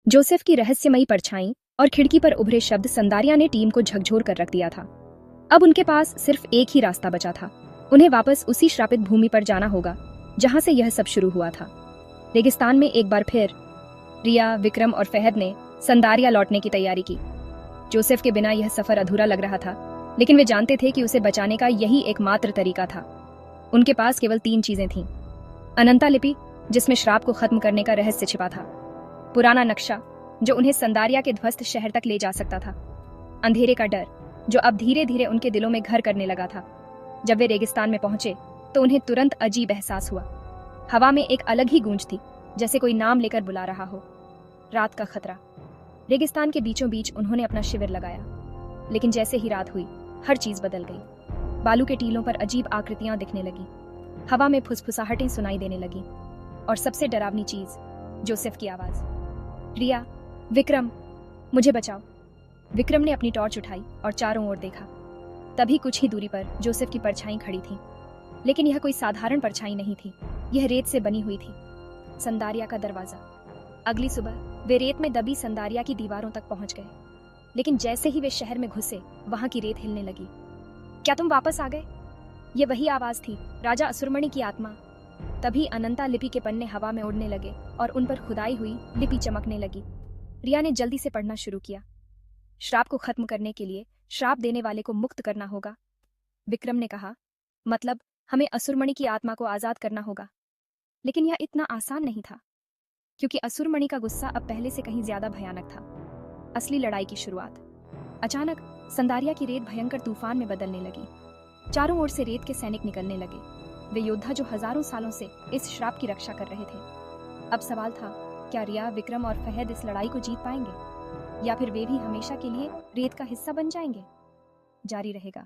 Joseph की रहस्यमयी परछाई और खिड़की पर उभरे शब्द संदारिया ने टीम को झकझोर कर रख दिया था। अब उनके पास सिर्फ एक ही रास्ता बचा था। उन्हें वापस उसी श्रापित भूमि पर जाना होगा जहां से यह सब शुरू हुआ था। रेगिस्तान में एक बार फिर रिया, विक्रम और फहद ने संदारिया लौटने की तैयारी की। जोसेफ के बिना यह सफर अधूरा लग रहा था, लेकिन वे जानते थे कि उसे बचाने का यही एकमात्र तरीका था। उनके पास केवल 3 चीजें थीं। अनंता लिपि, जिसमें श्राप को खत्म करने का रहस्य छिपा था। पुराना नक्शा, जो उन्हें संदारिया के ध्वस्त शहर तक ले जा सकता था। अंधेरे का डर, जो अब धीरे धीरे उनके दिलों में घर करने लगा था। जब वे रेगिस्तान में पहुंचे तो उन्हें तुरंत अजीब एहसास हुआ। हवा में एक अलग ही गूंज थी, जैसे कोई नाम लेकर बुला रहा हो। रात का खतरा। रेगिस्तान के बीचों बीच उन्होंने अपना शिविर लगाया, लेकिन जैसे ही रात हुई हर चीज बदल गई। बालू के टीलों पर अजीब आकृतियां दिखने लगी, हवा में फुसफुसाहटें सुनाई देने लगी, और सबसे डरावनी चीज, जोसेफ की आवाज। रिया, विक्रम, मुझे बचाओ। विक्रम ने अपनी टॉर्च उठाई और चारों ओर देखा। तभी कुछ ही दूरी पर जोसेफ की परछाई खड़ी थी, लेकिन यह कोई साधारण परछाई नहीं थी। यह रेत से बनी हुई थी। संदारिया का दरवाजा। अगली सुबह वे रेत में दबी संदारिया की दीवारों तक पहुंच गए, लेकिन जैसे ही वे शहर में घुसे वहां की रेत हिलने लगी। क्या तुम वापस आ गए? ये वही आवाज थी, राजा असुरमणि की आत्मा। तभी अनंता लिपि के पन्ने हवा में उड़ने लगे और उन पर खुदाई हुई लिपि चमकने लगी। रिया ने जल्दी से पढ़ना शुरू किया। श्राप को खत्म करने के लिए श्राप देने वाले को मुक्त करना होगा। विक्रम ने कहा, मतलब हमें असुरमणि की आत्मा को आजाद करना होगा। लेकिन यह इतना आसान नहीं था, क्योंकि असुरमणि का गुस्सा अब पहले से कहीं ज्यादा भयानक था। असली लड़ाई की शुरुआत। अचानक संदारिया की रेत भयंकर तूफान में बदलने लगी। चारों ओर से रेत के सैनिक निकलने लगे, वे योद्धा जो हजारों सालों से इस श्राप की रक्षा कर रहे थे। अब सवाल था, क्या रिया, विक्रम और फहद इस लड़ाई को जीत पाएंगे, या फिर वे भी हमेशा के लिए रेत का हिस्सा बन जाएंगे? जारी रहेगा।